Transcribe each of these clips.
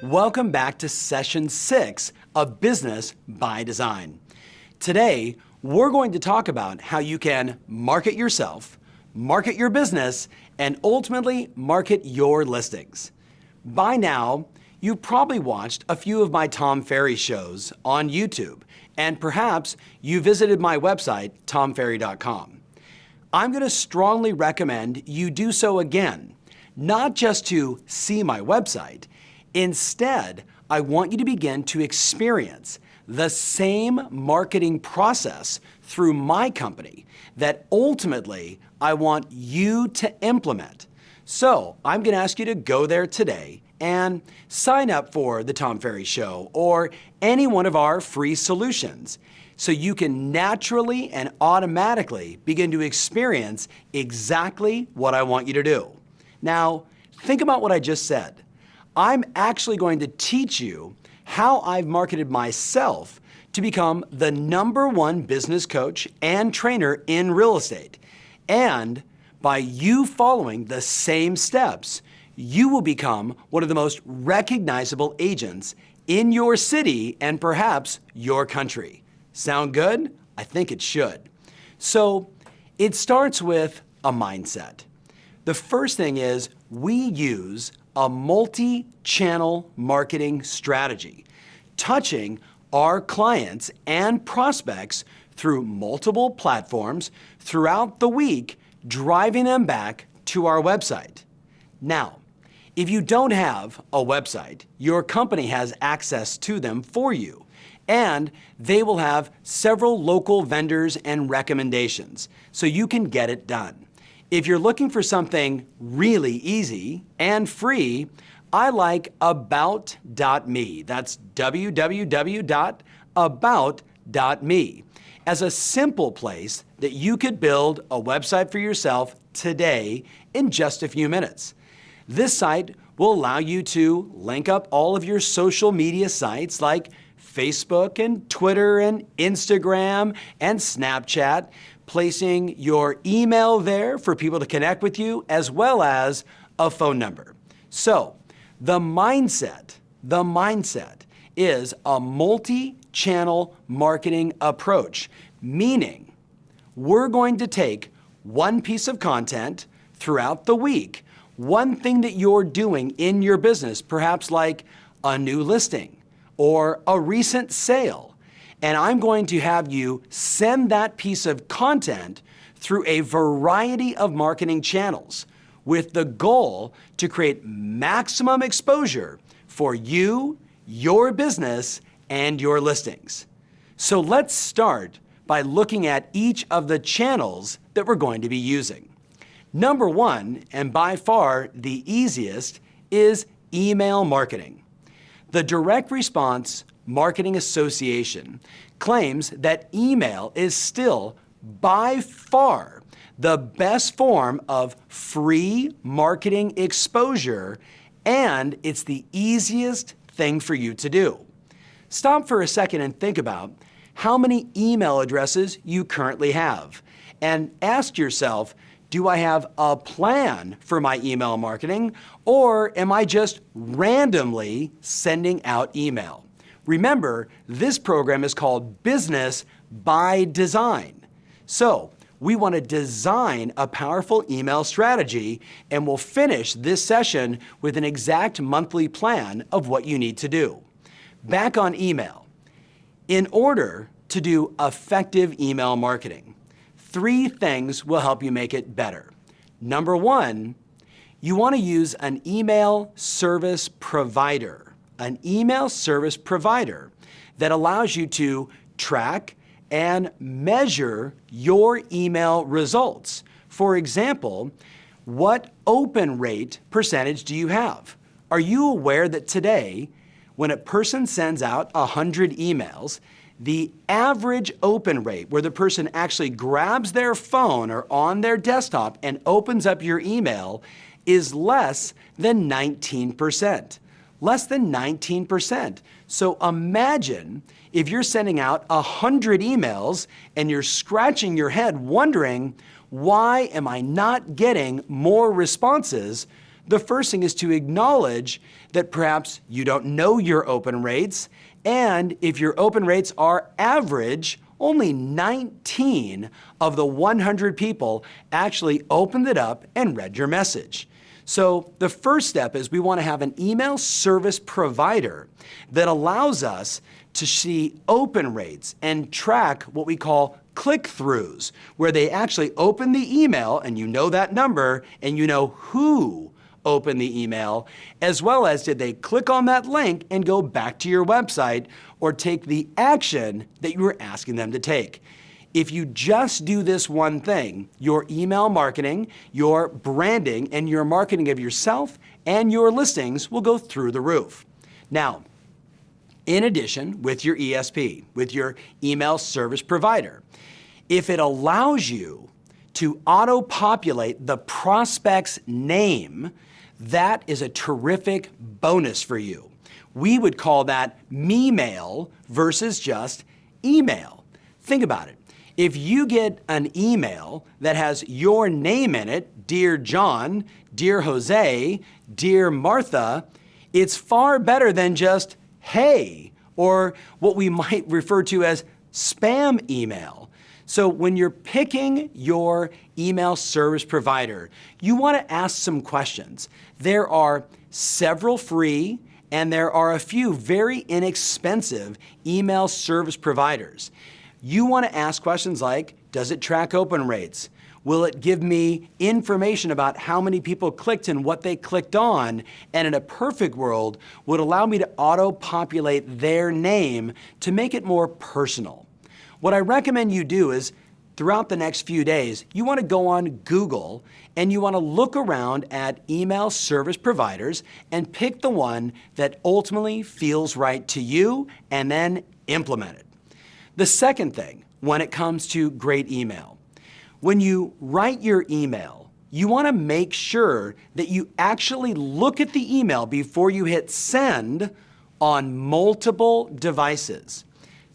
Welcome back to session 6 of Business by Design. Today, we're going to talk about how you can market yourself, market your business, and ultimately market your listings. By now, you've probably watched a few of my Tom Ferry shows on YouTube, and perhaps you visited my website, tomferry.com. I'm going to strongly recommend you do so again, not just to see my website. Instead, I want you to begin to experience the same marketing process through my company that ultimately I want you to implement. So I'm going to ask you to go there today and sign up for the Tom Ferry Show or any one of our free solutions so you can naturally and automatically begin to experience exactly what I want you to do. Now, think about what I just said. I'm actually going to teach you how I've marketed myself to become the #1 business coach and trainer in real estate. And by you following the same steps, you will become one of the most recognizable agents in your city and perhaps your country. Sound good? I think it should. So it starts with a mindset. The first thing is we use a multi-channel marketing strategy, touching our clients and prospects through multiple platforms throughout the week, driving them back to our website. Now, if you don't have a website, your company has access to them for you, and they will have several local vendors and recommendations, so you can get it done. If you're looking for something really easy and free, I like about.me. That's www.about.me as a simple place that you could build a website for yourself today in just a few minutes. This site will allow you to link up all of your social media sites like Facebook and Twitter and Instagram and Snapchat, placing your email there for people to connect with you, as well as a phone number. So the mindset is a multi-channel marketing approach, meaning we're going to take one piece of content throughout the week, one thing that you're doing in your business, perhaps like a new listing or a recent sale, and I'm going to have you send that piece of content through a variety of marketing channels with the goal to create maximum exposure for you, your business, and your listings. So let's start by looking at each of the channels that we're going to be using. #1, and by far the easiest, is email marketing. The Direct Response Marketing Association claims that email is still by far the best form of free marketing exposure, and it's the easiest thing for you to do. Stop for a second and think about how many email addresses you currently have, and ask yourself, do I have a plan for my email marketing, or am I just randomly sending out email? Remember, this program is called Business by Design. So we want to design a powerful email strategy, and we'll finish this session with an exact monthly plan of what you need to do. Back on email. In order to do effective email marketing, 3 things will help you make it better. #1, you want to use an email service provider. An email service provider that allows you to track and measure your email results. For example, what open rate percentage do you have? Are you aware that today, when a person sends out 100 emails, the average open rate, where the person actually grabs their phone or on their desktop and opens up your email, is less than 19%. Less than 19%. So imagine if you're sending out 100 emails and you're scratching your head wondering, why am I not getting more responses? The first thing is to acknowledge that perhaps you don't know your open rates, and if your open rates are average, only 19 of the 100 people actually opened it up and read your message. So the first step is we want to have an email service provider that allows us to see open rates and track what we call click-throughs, where they actually open the email and you know that number and you know who opened the email, as well as did they click on that link and go back to your website or take the action that you were asking them to take. If you just do this one thing, your email marketing, your branding, and your marketing of yourself and your listings will go through the roof. Now, in addition, with your ESP, with your email service provider, if it allows you to auto-populate the prospect's name, that is a terrific bonus for you. We would call that me-mail versus just email. Think about it. If you get an email that has your name in it, Dear John, Dear Jose, Dear Martha, it's far better than just hey, or what we might refer to as spam email. So when you're picking your email service provider, you want to ask some questions. There are several free and there are a few very inexpensive email service providers. You want to ask questions like, does it track open rates? Will it give me information about how many people clicked and what they clicked on? And in a perfect world, would allow me to auto-populate their name to make it more personal. What I recommend you do is, throughout the next few days, you want to go on Google and you want to look around at email service providers and pick the one that ultimately feels right to you and then implement it. The second thing, when it comes to great email, when you write your email, you want to make sure that you actually look at the email before you hit send on multiple devices.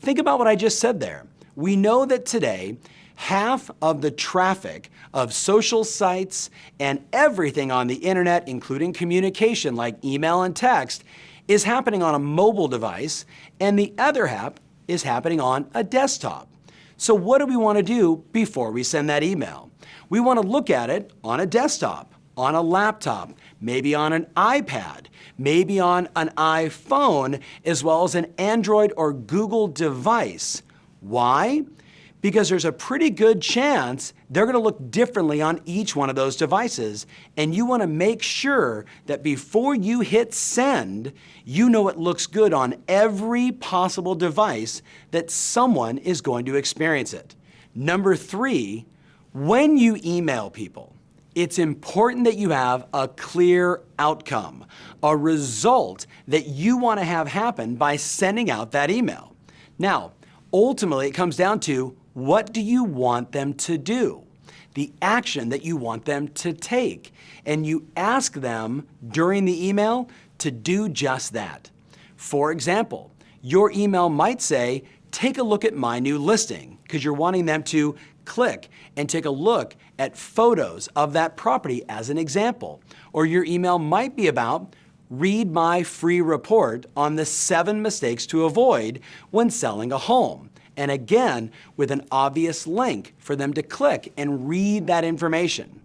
Think about what I just said there. We know that today, half of the traffic of social sites and everything on the internet, including communication like email and text, is happening on a mobile device, and the other half is happening on a desktop. So what do we want to do before we send that email? We want to look at it on a desktop, on a laptop, maybe on an iPad, maybe on an iPhone, as well as an Android or Google device. Why? Because there's a pretty good chance they're going to look differently on each one of those devices, and you want to make sure that before you hit send, you know it looks good on every possible device that someone is going to experience it. Number 3, when you email people, it's important that you have a clear outcome, a result that you want to have happen by sending out that email. Now, ultimately, it comes down to, what do you want them to do? The action that you want them to take. And you ask them during the email to do just that. For example, your email might say, take a look at my new listing, because you're wanting them to click and take a look at photos of that property as an example. Or your email might be about, read my free report on the 7 mistakes to avoid when selling a home. And again, with an obvious link for them to click and read that information.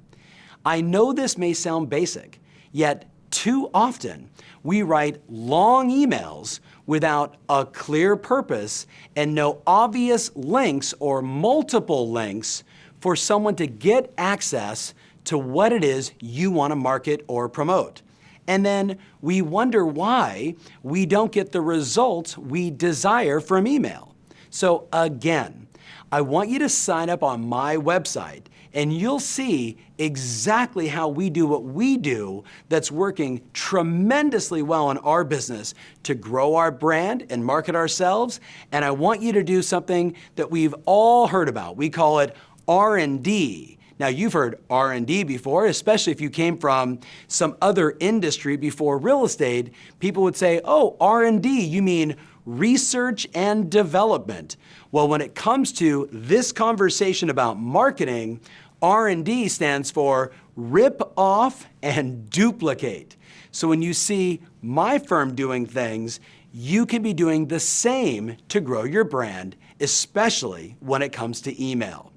I know this may sound basic, yet too often we write long emails without a clear purpose and no obvious links or multiple links for someone to get access to what it is you want to market or promote. And then we wonder why we don't get the results we desire from email. So again, I want you to sign up on my website and you'll see exactly how we do what we do that's working tremendously well in our business to grow our brand and market ourselves. And I want you to do something that we've all heard about. We call it R&D. Now, you've heard R&D before, especially if you came from some other industry before real estate. People would say, oh, R&D, you mean research and development. Well, when it comes to this conversation about marketing, R&D stands for rip off and duplicate. So when you see my firm doing things, you can be doing the same to grow your brand, especially when it comes to email.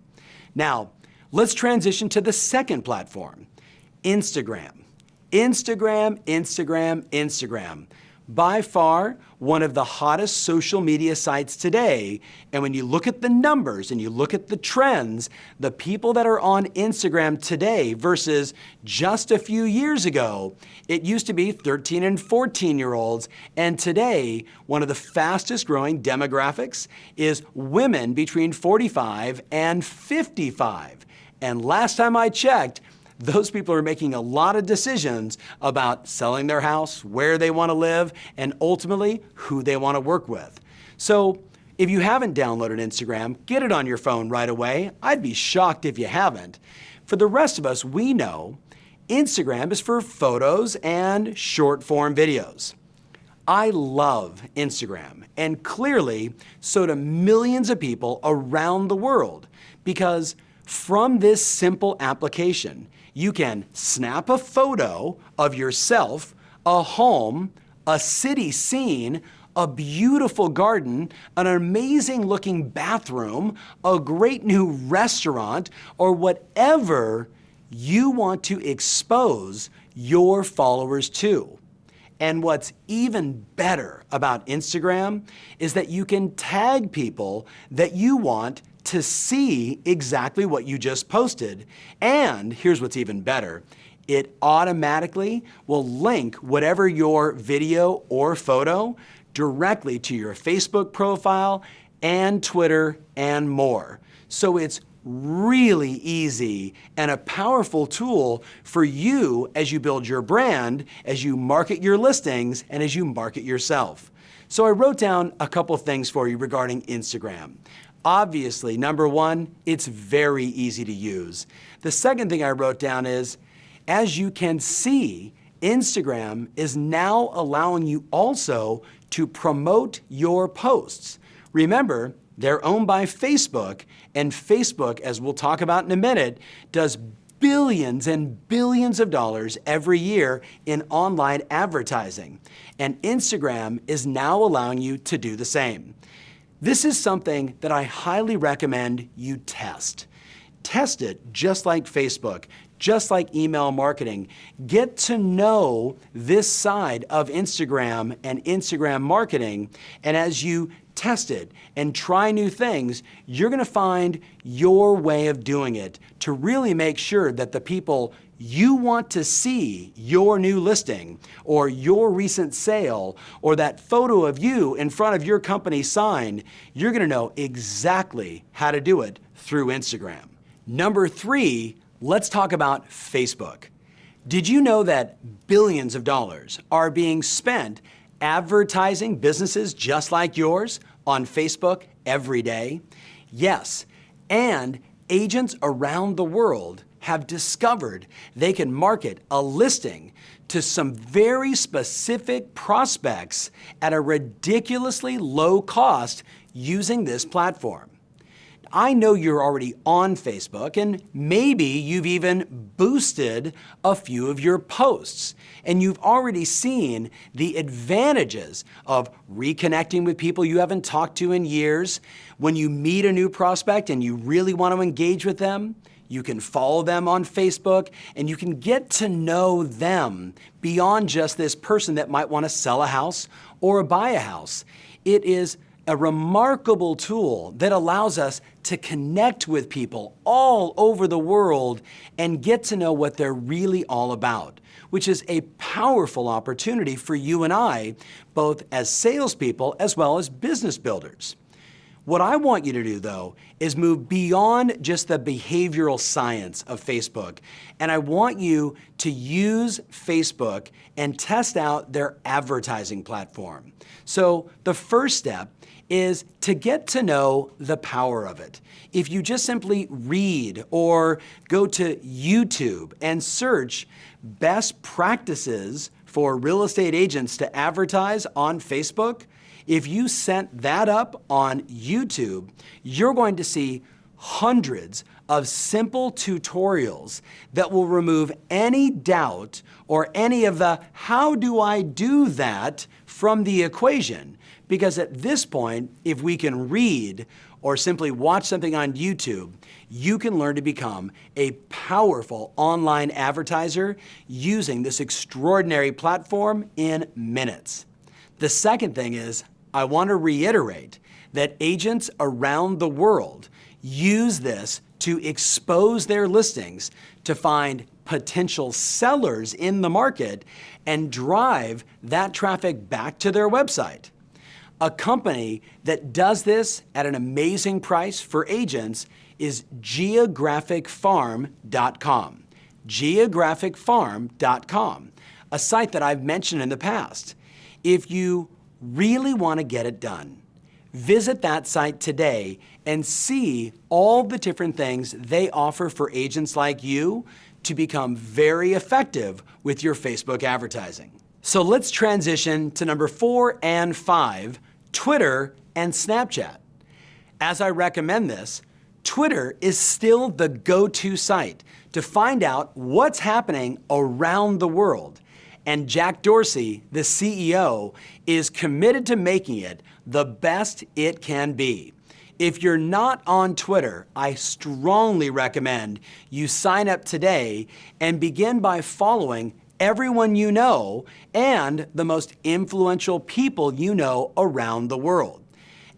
Now, let's transition to the second platform, Instagram. Instagram, Instagram, Instagram. By far, one of the hottest social media sites today. And when you look at the numbers and you look at the trends, the people that are on Instagram today versus just a few years ago, it used to be 13 and 14-year-olds. And today, one of the fastest growing demographics is women between 45 and 55. And last time I checked, those people are making a lot of decisions about selling their house, where they want to live, and ultimately who they want to work with. So if you haven't downloaded Instagram, get it on your phone right away. I'd be shocked if you haven't. For the rest of us, we know Instagram is for photos and short form videos. I love Instagram, and clearly so do millions of people around the world, because from this simple application, you can snap a photo of yourself, a home, a city scene, a beautiful garden, an amazing looking bathroom, a great new restaurant, or whatever you want to expose your followers to. And what's even better about Instagram is that you can tag people that you want to see exactly what you just posted. And here's what's even better. It automatically will link whatever your video or photo directly to your Facebook profile and Twitter and more. So it's really easy and a powerful tool for you as you build your brand, as you market your listings, and as you market yourself. So I wrote down a couple things for you regarding Instagram. Obviously, number one, it's very easy to use. The second thing I wrote down is, as you can see, Instagram is now allowing you also to promote your posts. Remember, they're owned by Facebook, and Facebook, as we'll talk about in a minute, does billions and billions of dollars every year in online advertising. And Instagram is now allowing you to do the same. This is something that I highly recommend you test. Test it just like Facebook, just like email marketing. Get to know this side of Instagram and Instagram marketing, and as you test it and try new things, you're going to find your way of doing it to really make sure that the people you want to see your new listing or your recent sale or that photo of you in front of your company sign, you're going to know exactly how to do it through Instagram. Number three, let's talk about Facebook. Did you know that billions of dollars are being spent advertising businesses just like yours on Facebook every day? Yes, and agents around the world have discovered they can market a listing to some very specific prospects at a ridiculously low cost using this platform. I know you're already on Facebook, and maybe you've even boosted a few of your posts, and you've already seen the advantages of reconnecting with people you haven't talked to in years. When you meet a new prospect and you really want to engage with them, you can follow them on Facebook, and you can get to know them beyond just this person that might want to sell a house or buy a house. It is a remarkable tool that allows us to connect with people all over the world and get to know what they're really all about, which is a powerful opportunity for you and I, both as salespeople as well as business builders. What I want you to do, though, is move beyond just the behavioral science of Facebook, and I want you to use Facebook and test out their advertising platform. So the first step is to get to know the power of it. If you just simply read or go to YouTube and search best practices for real estate agents to advertise on Facebook, if you set that up on YouTube, you're going to see hundreds of simple tutorials that will remove any doubt or any of the "how do I do that" from the equation. Because at this point, if we can read or simply watch something on YouTube, you can learn to become a powerful online advertiser using this extraordinary platform in minutes. The second thing is, I want to reiterate that agents around the world use this to expose their listings to find potential sellers in the market and drive that traffic back to their website. A company that does this at an amazing price for agents is geographicfarm.com. Geographicfarm.com, a site that I've mentioned in the past. If you really want to get it done, visit that site today and see all the different things they offer for agents like you to become very effective with your Facebook advertising. So let's transition to number 4 and 5, Twitter and Snapchat. As I recommend this, Twitter is still the go-to site to find out what's happening around the world. And Jack Dorsey, the CEO, is committed to making it the best it can be. If you're not on Twitter, I strongly recommend you sign up today and begin by following everyone you know and the most influential people you know around the world.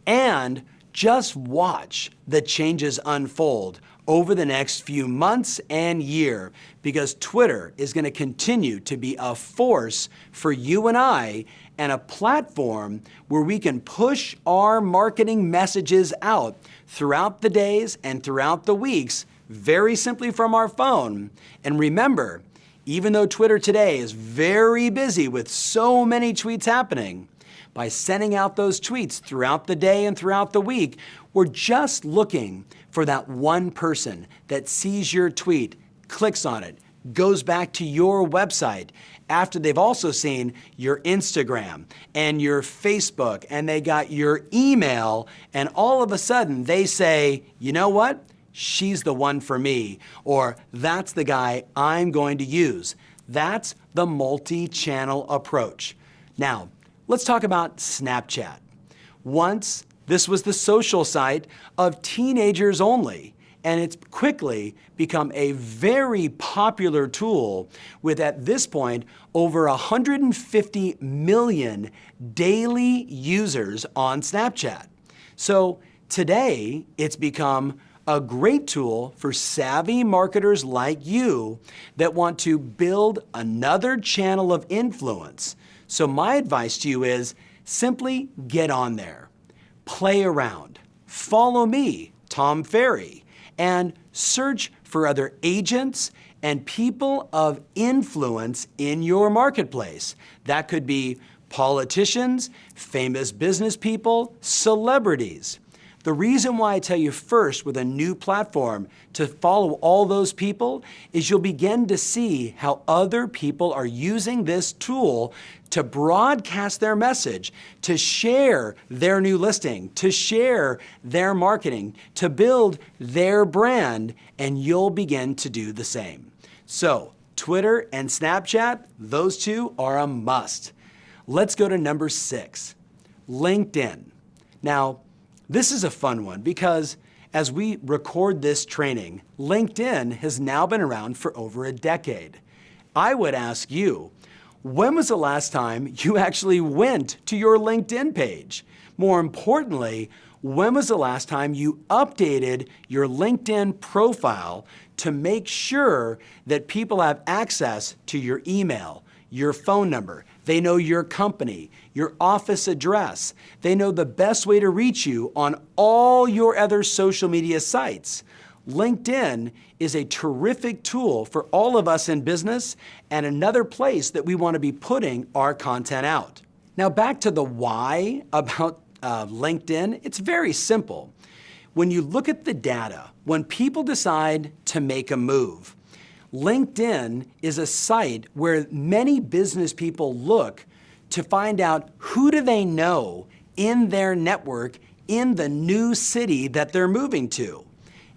And just watch the changes unfold over the next few months and year, because Twitter is going to continue to be a force for you and I, and a platform where we can push our marketing messages out throughout the days and throughout the weeks, very simply from our phone. And remember, even though Twitter today is very busy with so many tweets happening, by sending out those tweets throughout the day and throughout the week, we're just looking for that one person that sees your tweet, clicks on it, goes back to your website after they've also seen your Instagram and your Facebook, and they got your email, and all of a sudden they say, you know what? She's the one for me, or that's the guy I'm going to use. That's the multi-channel approach. Now, let's talk about Snapchat. Once, this was the social site of teenagers only, and it's quickly become a very popular tool with, at this point, over 150 million daily users on Snapchat. So today, it's become a great tool for savvy marketers like you that want to build another channel of influence. So my advice to you is simply get on there, play around, follow me, Tom Ferry, and search for other agents and people of influence in your marketplace. That could be politicians, famous business people, celebrities. The reason why I tell you first with a new platform to follow all those people is you'll begin to see how other people are using this tool to broadcast their message, to share their new listing, to share their marketing, to build their brand, and you'll begin to do the same. So, Twitter and Snapchat, those two are a must. Let's go to number 6, LinkedIn. Now, this is a fun one because as we record this training, LinkedIn has now been around for over a decade. I would ask you, when was the last time you actually went to your LinkedIn page? More importantly, when was the last time you updated your LinkedIn profile to make sure that people have access to your email, your phone number, they know your company, your office address, they know the best way to reach you on all your other social media sites? LinkedIn is a terrific tool for all of us in business and another place that we want to be putting our content out. Now back to the why about LinkedIn, it's very simple. When you look at the data, when people decide to make a move, LinkedIn is a site where many business people look to find out who do they know in their network in the new city that they're moving to.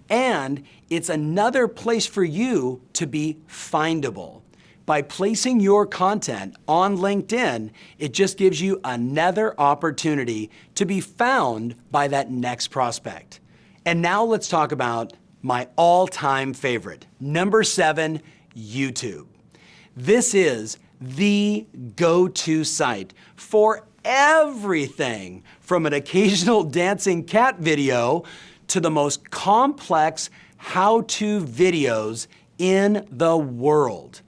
And it's another place for you to be findable. By placing your content on LinkedIn, it just gives you another opportunity to be found by that next prospect. And now let's talk about my all-time favorite, number 7, YouTube. This is the go-to site for everything from an occasional dancing cat video to the most complex how-to videos in the world.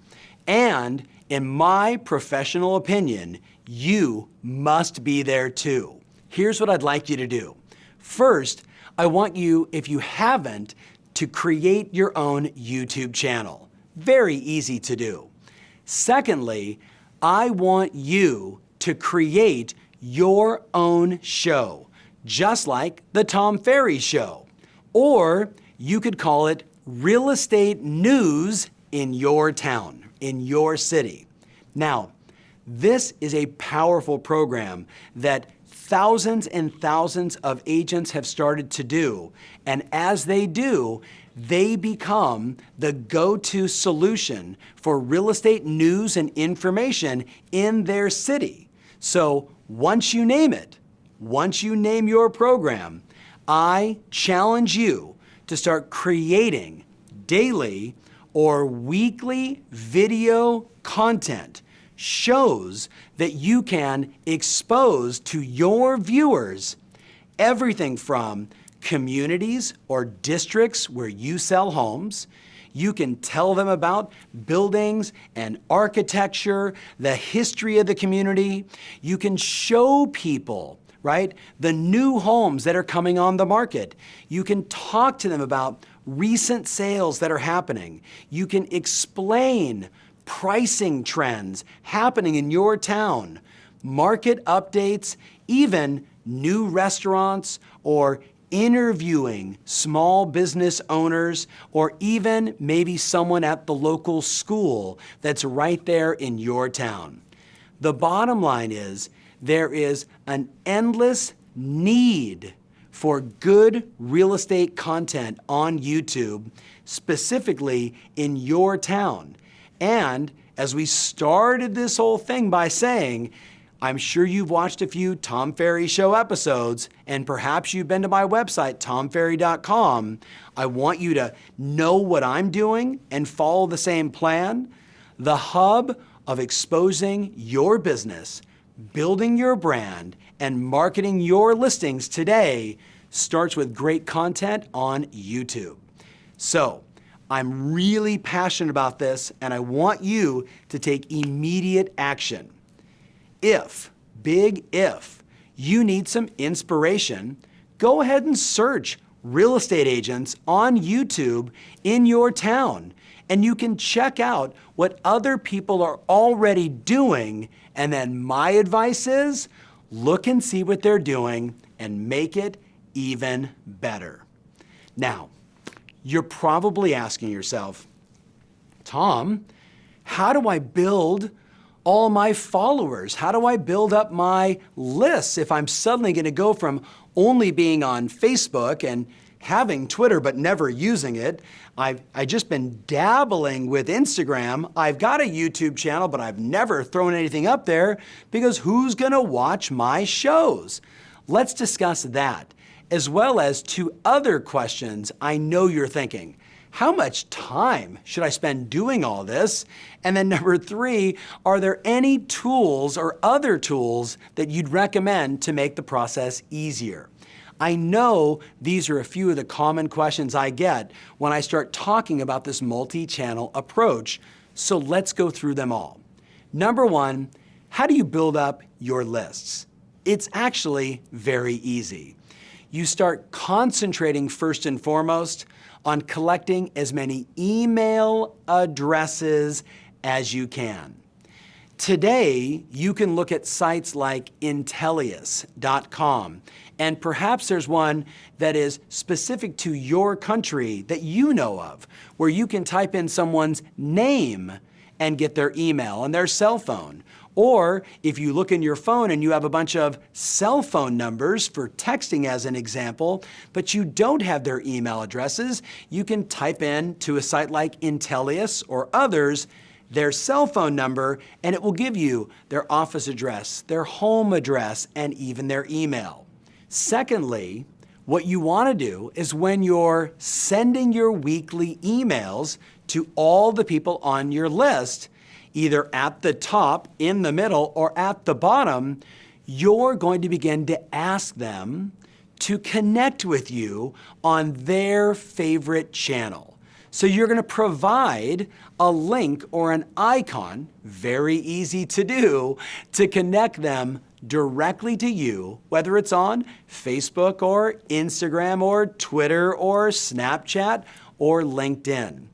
And in my professional opinion, you must be there too. Here's what I'd like you to do. First, I want you, if you haven't, to create your own YouTube channel. Very easy to do. Secondly, I want you to create your own show, just like the Tom Ferry Show. Or you could call it real estate news in your town, in your city. Now, this is a powerful program that thousands and thousands of agents have started to do. And as they do, they become the go-to solution for real estate news and information in their city. So once you name it, once you name your program, I challenge you to start creating daily or weekly video content, shows that you can expose to your viewers everything from communities or districts where you sell homes. You can tell them about buildings and architecture, the history of the community. You can show people, right, the new homes that are coming on the market. You can talk to them about recent sales that are happening. You can explain pricing trends happening in your town, market updates, even new restaurants, or interviewing small business owners, or even maybe someone at the local school that's right there in your town. The bottom line is there is an endless need for good real estate content on YouTube, specifically in your town. And as we started this whole thing by saying, I'm sure you've watched a few Tom Ferry Show episodes, and perhaps you've been to my website, tomferry.com. I want you to know what I'm doing and follow the same plan. The hub of exposing your business, building your brand, and marketing your listings today starts with great content on YouTube. So, I'm really passionate about this, and I want you to take immediate action. If, big if, you need some inspiration, go ahead and search real estate agents on YouTube in your town, and you can check out what other people are already doing, and then my advice is, look and see what they're doing and make it even better. Now, you're probably asking yourself, Tom, how do I build all my followers? How do I build up my lists if I'm suddenly going to go from only being on Facebook and having Twitter but never using it? I've just been dabbling with Instagram. I've got a YouTube channel, but I've never thrown anything up there because who's going to watch my shows? Let's discuss that, as well as 2 other questions I know you're thinking. How much time should I spend doing all this? And then number 3, are there any tools or other tools that you'd recommend to make the process easier? I know these are a few of the common questions I get when I start talking about this multi-channel approach, so let's go through them all. Number 1, how do you build up your lists? It's actually very easy. You start concentrating first and foremost on collecting as many email addresses as you can. Today, you can look at sites like Intellius.com, and perhaps there's one that is specific to your country that you know of, where you can type in someone's name and get their email and their cell phone. Or if you look in your phone and you have a bunch of cell phone numbers for texting as an example, but you don't have their email addresses, you can type in to a site like Intellius or others their cell phone number, and it will give you their office address, their home address, and even their email. Secondly, what you want to do is when you're sending your weekly emails to all the people on your list, either at the top, in the middle, or at the bottom, you're going to begin to ask them to connect with you on their favorite channel. So you're going to provide a link or an icon, very easy to do, to connect them directly to you, whether it's on Facebook or Instagram or Twitter or Snapchat or LinkedIn.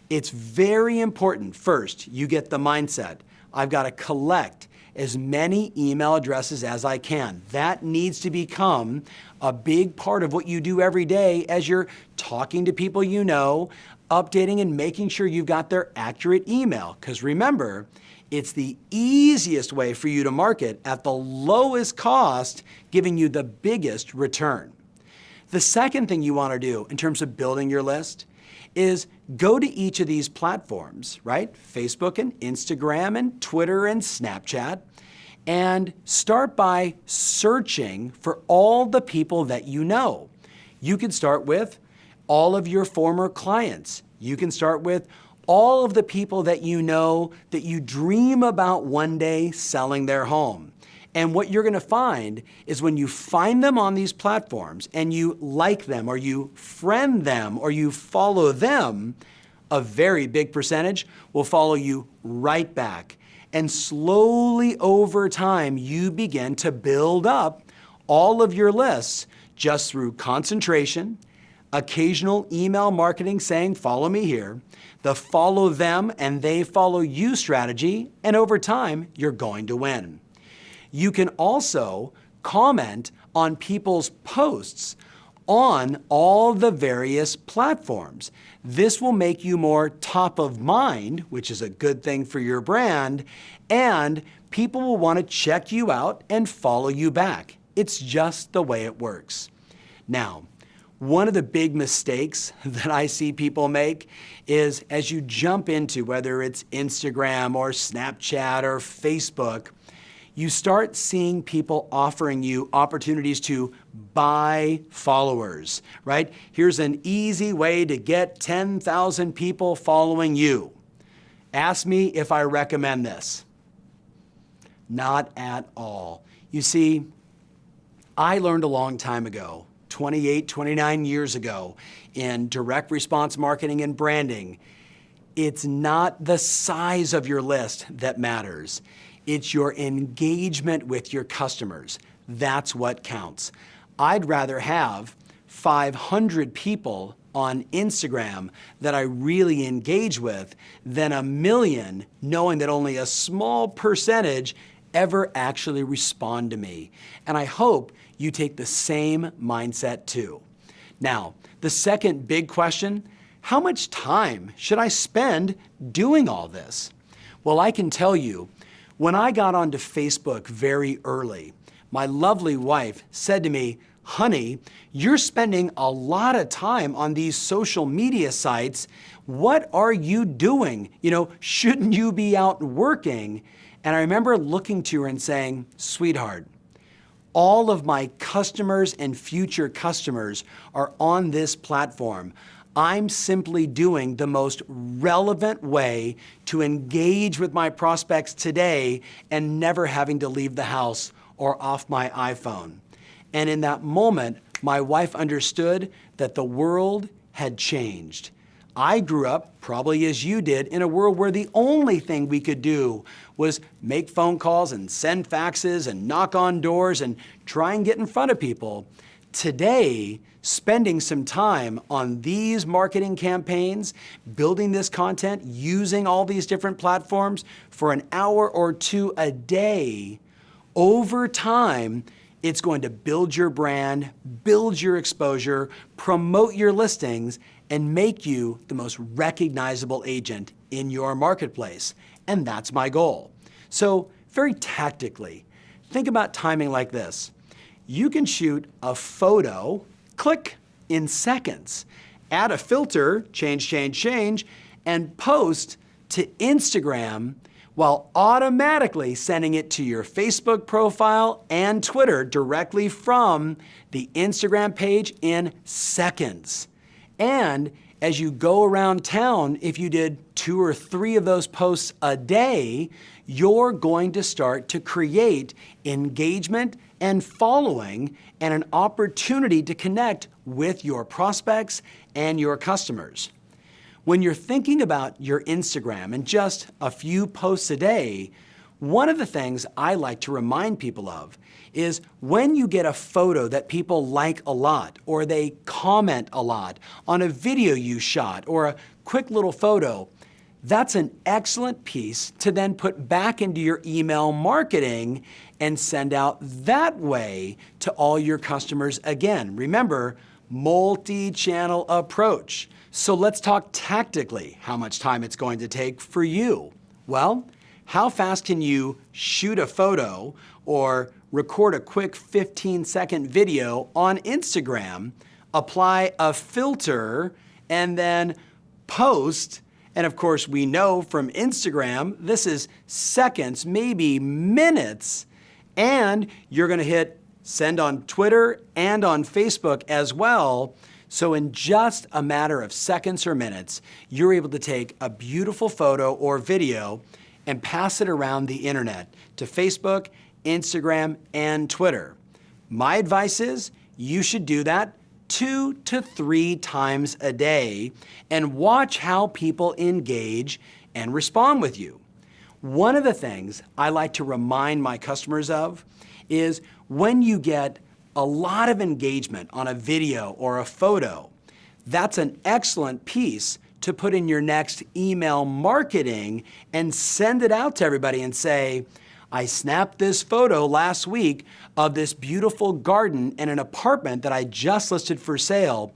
It's very important, first, you get the mindset. I've got to collect as many email addresses as I can. That needs to become a big part of what you do every day as you're talking to people you know, updating and making sure you've got their accurate email. Because remember, it's the easiest way for you to market at the lowest cost, giving you the biggest return. The second thing you want to do in terms of building your list is go to each of these platforms, right? Facebook and Instagram and Twitter and Snapchat, and start by searching for all the people that you know. You can start with all of your former clients. You can start with all of the people that you know that you dream about one day selling their home. And what you're going to find is when you find them on these platforms and you like them or you friend them or you follow them, a very big percentage will follow you right back. And slowly over time, you begin to build up all of your lists just through concentration, occasional email marketing saying, follow me here, the follow them and they follow you strategy, and over time, you're going to win. You can also comment on people's posts on all the various platforms. This will make you more top of mind, which is a good thing for your brand, and people will want to check you out and follow you back. It's just the way it works. Now, one of the big mistakes that I see people make is as you jump into whether it's Instagram or Snapchat or Facebook, you start seeing people offering you opportunities to buy followers, right? Here's an easy way to get 10,000 people following you. Ask me if I recommend this. Not at all. You see, I learned a long time ago, 28, 29 years ago, in direct response marketing and branding, it's not the size of your list that matters. It's your engagement with your customers. That's what counts. I'd rather have 500 people on Instagram that I really engage with than 1 million knowing that only a small percentage ever actually respond to me. And I hope you take the same mindset too. Now, the second big question, how much time should I spend doing all this? Well, I can tell you, when I got onto Facebook very early, my lovely wife said to me, honey, you're spending a lot of time on these social media sites. What are you doing? Shouldn't you be out working? And I remember looking to her and saying, sweetheart, all of my customers and future customers are on this platform. I'm simply doing the most relevant way to engage with my prospects today and never having to leave the house or off my iPhone. And in that moment, my wife understood that the world had changed. I grew up, probably as you did, in a world where the only thing we could do was make phone calls and send faxes and knock on doors and try and get in front of people. Today, spending some time on these marketing campaigns, building this content, using all these different platforms for an hour or two a day, over time, it's going to build your brand, build your exposure, promote your listings, and make you the most recognizable agent in your marketplace. And that's my goal. So very tactically. Think about timing like this. You can shoot a photo, click, in seconds, add a filter, change, and post to Instagram while automatically sending it to your Facebook profile and Twitter directly from the Instagram page in seconds. And as you go around town, if you did 2 or 3 of those posts a day, you're going to start to create engagement and following and an opportunity to connect with your prospects and your customers. When you're thinking about your Instagram and just a few posts a day, one of the things I like to remind people of is when you get a photo that people like a lot, or they comment a lot on a video you shot, or a quick little photo, that's an excellent piece to then put back into your email marketing and send out that way to all your customers again. Remember, multi-channel approach. So let's talk tactically how much time it's going to take for you. Well, how fast can you shoot a photo or record a quick 15-second video on Instagram, apply a filter, and then post? And of course, we know from Instagram, this is seconds, maybe minutes, and you're gonna hit send on Twitter and on Facebook as well. So in just a matter of seconds or minutes, you're able to take a beautiful photo or video and pass it around the internet to Facebook, Instagram, and Twitter. My advice is you should do that 2 to 3 times a day and watch how people engage and respond with you. One of the things I like to remind my customers of is when you get a lot of engagement on a video or a photo, that's an excellent piece to put in your next email marketing and send it out to everybody and say, I snapped this photo last week of this beautiful garden in an apartment that I just listed for sale.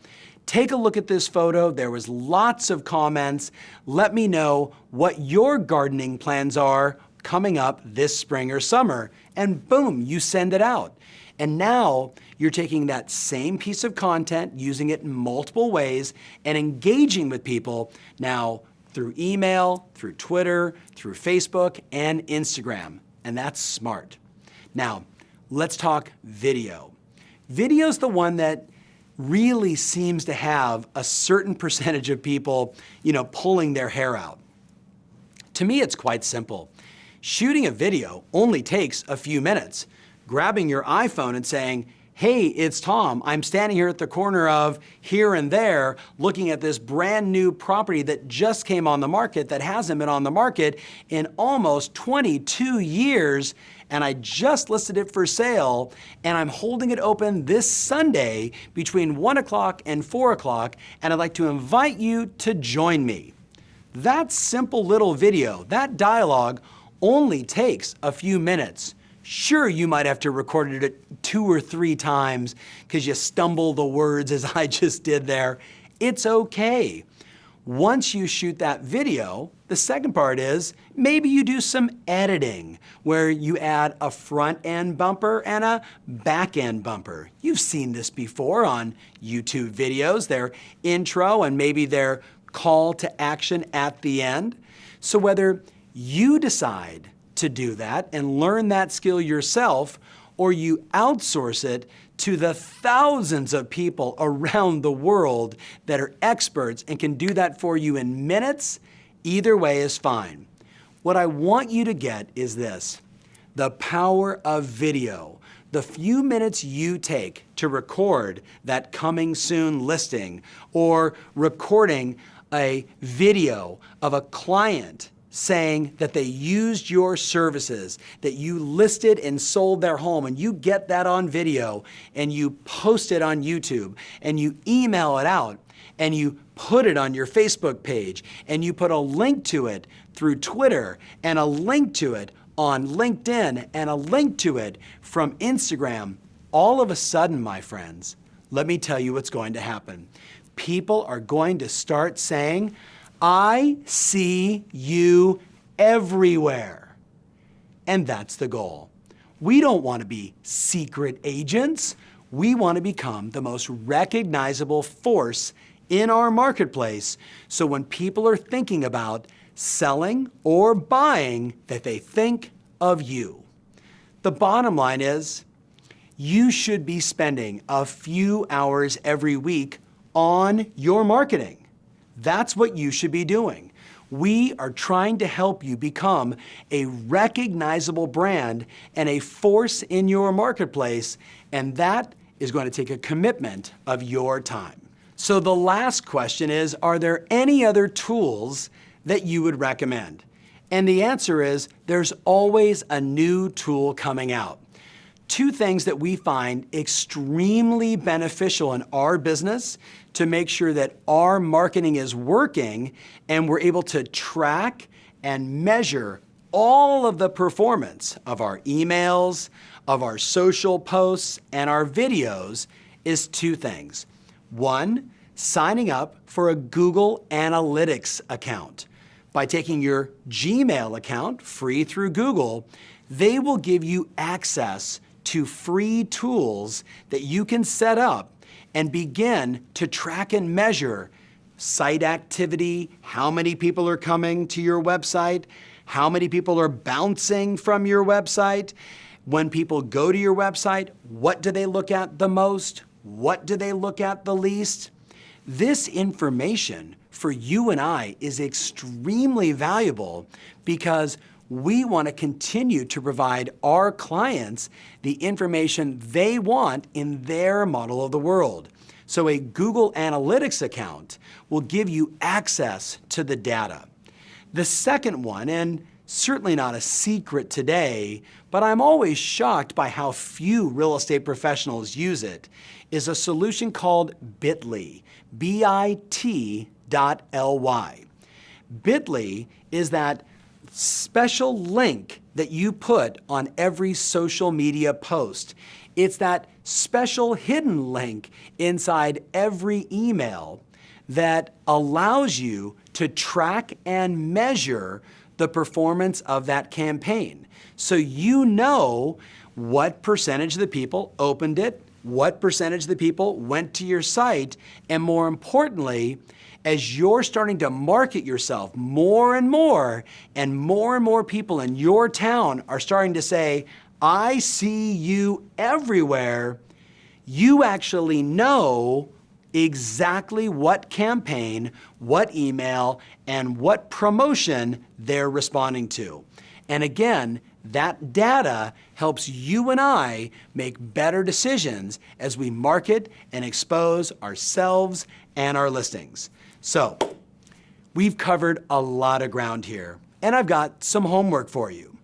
Take a look at this photo. There was lots of comments. Let me know what your gardening plans are coming up this spring or summer. And boom, you send it out. And now you're taking that same piece of content, using it in multiple ways, and engaging with people now through email, through Twitter, through Facebook, and Instagram. And that's smart. Now, let's talk video. Video's the one that really seems to have a certain percentage of people, pulling their hair out. To me, it's quite simple. Shooting a video only takes a few minutes. Grabbing your iPhone and saying, hey, it's Tom. I'm standing here at the corner of here and there looking at this brand new property that just came on the market that hasn't been on the market in almost 22 years. And I just listed it for sale, and I'm holding it open this Sunday between 1 o'clock and 4 o'clock, and I'd like to invite you to join me. That simple little video, that dialogue only takes a few minutes. Sure, you might have to record it 2 or 3 times because you stumble the words as I just did there. It's okay. Once you shoot that video, the second part is maybe you do some editing where you add a front end bumper and a back end bumper. You've seen this before on YouTube videos, their intro and maybe their call to action at the end. So whether you decide to do that and learn that skill yourself, or you outsource it to the thousands of people around the world that are experts and can do that for you in minutes, either way is fine. What I want you to get is this: the power of video. The few minutes you take to record that coming soon listing, or recording a video of a client saying that they used your services, that you listed and sold their home, and you get that on video and you post it on YouTube and you email it out and you put it on your Facebook page and you put a link to it through Twitter and a link to it on LinkedIn and a link to it from Instagram. All of a sudden, my friends, let me tell you what's going to happen. People are going to start saying, I see you everywhere. and that's the goal. We don't want to be secret agents. We want to become the most recognizable force in our marketplace, so when people are thinking about selling or buying, that they think of you. The bottom line is, you should be spending a few hours every week on your marketing. That's what you should be doing. We are trying to help you become a recognizable brand and a force in your marketplace, and that is going to take a commitment of your time. So the last question is, are there any other tools that you would recommend? And the answer is, there's always a new tool coming out. Two things that we find extremely beneficial in our business to make sure that our marketing is working and we're able to track and measure all of the performance of our emails, of our social posts, and our videos is two things. One, signing up for a Google Analytics account. By taking your Gmail account, free through Google, they will give you access to free tools that you can set up and begin to track and measure site activity, how many people are coming to your website, how many people are bouncing from your website. When people go to your website, what do they look at the most? What do they look at the least? This information for you and I is extremely valuable because we want to continue to provide our clients the information they want in their model of the world. So a Google Analytics account will give you access to the data. The second one, and certainly not a secret today, but I'm always shocked by how few real estate professionals use it, is a solution called Bitly, B-I-T.ly. Bitly is that special link that you put on every social media post. It's that special hidden link inside every email that allows you to track and measure the performance of that campaign. So you know what percentage of the people opened it, what percentage of the people went to your site, and more importantly, as you're starting to market yourself more and more people in your town are starting to say, I see you everywhere, you actually know exactly what campaign, what email, and what promotion they're responding to. And again, that data helps you and I make better decisions as we market and expose ourselves and our listings. So, we've covered a lot of ground here, and I've got some homework for you.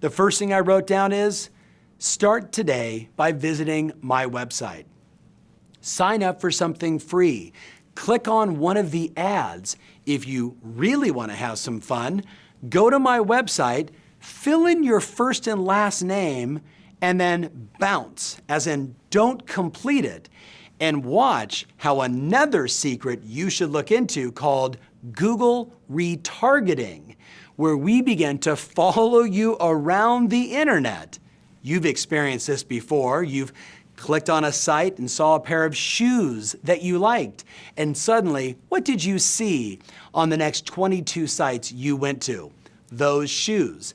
The first thing I wrote down is, start today by visiting my website. Sign up for something free. Click on one of the ads. If you really want to have some fun, go to my website, fill in your first and last name, and then bounce, as in don't complete it, and watch how another secret you should look into called Google retargeting, where we begin to follow you around the internet. You've experienced this before. You've clicked on a site and saw a pair of shoes that you liked, and suddenly, what did you see on the next 22 sites you went to? Those shoes.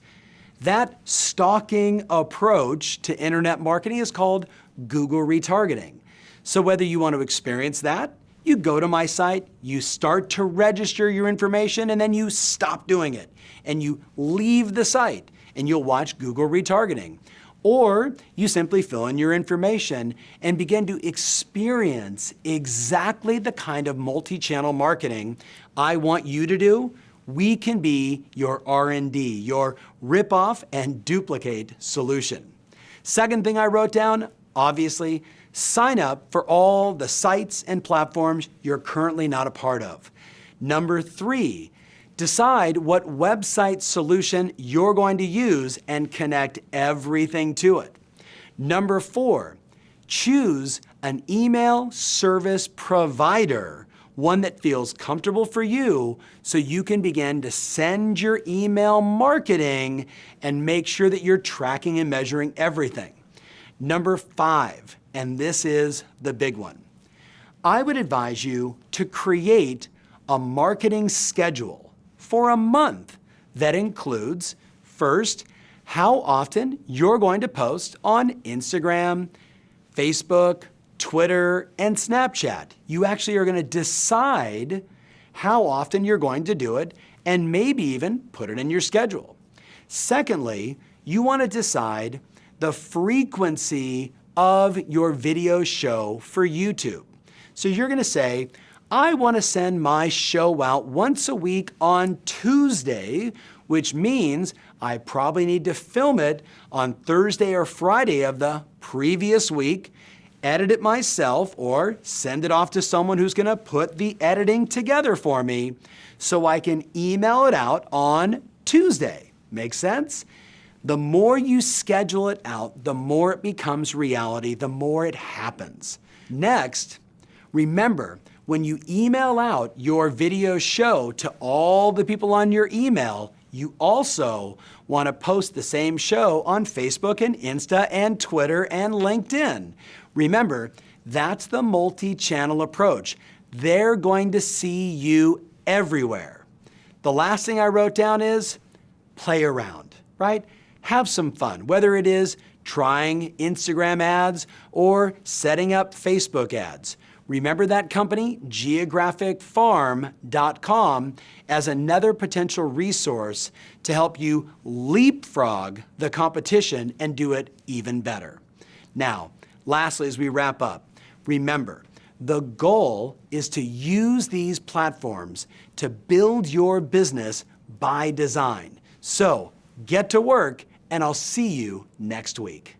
That stalking approach to internet marketing is called Google retargeting. So whether you want to experience that, you go to my site, you start to register your information, and then you stop doing it, and you leave the site, and you'll watch Google retargeting. Or you simply fill in your information and begin to experience exactly the kind of multi-channel marketing I want you to do. We can be your R&D, your rip-off and duplicate solution. Second thing I wrote down, obviously, sign up for all the sites and platforms you're currently not a part of. Number 3, decide what website solution you're going to use and connect everything to it. Number 4, choose an email service provider one that feels comfortable for you so you can begin to send your email marketing and make sure that you're tracking and measuring everything. Number 5, and this is the big one. I would advise you to create a marketing schedule for a month that includes, first, how often you're going to post on Instagram, Facebook, Twitter, and Snapchat. You actually are going to decide how often you're going to do it and maybe even put it in your schedule. Secondly, you want to decide the frequency of your video show for YouTube. So you're going to say, I want to send my show out once a week on Tuesday, which means I probably need to film it on Thursday or Friday of the previous week, edit it myself, or send it off to someone who's going to put the editing together for me so I can email it out on Tuesday. Make sense? The more you schedule it out, the more it becomes reality, the more it happens. Next, remember, when you email out your video show to all the people on your email, you also want to post the same show on Facebook and Insta and Twitter and LinkedIn. Remember, that's the multi-channel approach. They're going to see you everywhere. The last thing I wrote down is play around, right? Have some fun, whether it is trying Instagram ads or setting up Facebook ads. Remember that company, geographicfarm.com, as another potential resource to help you leapfrog the competition and do it even better. Now, lastly, as we wrap up, remember, the goal is to use these platforms to build your business by design. So get to work, and I'll see you next week.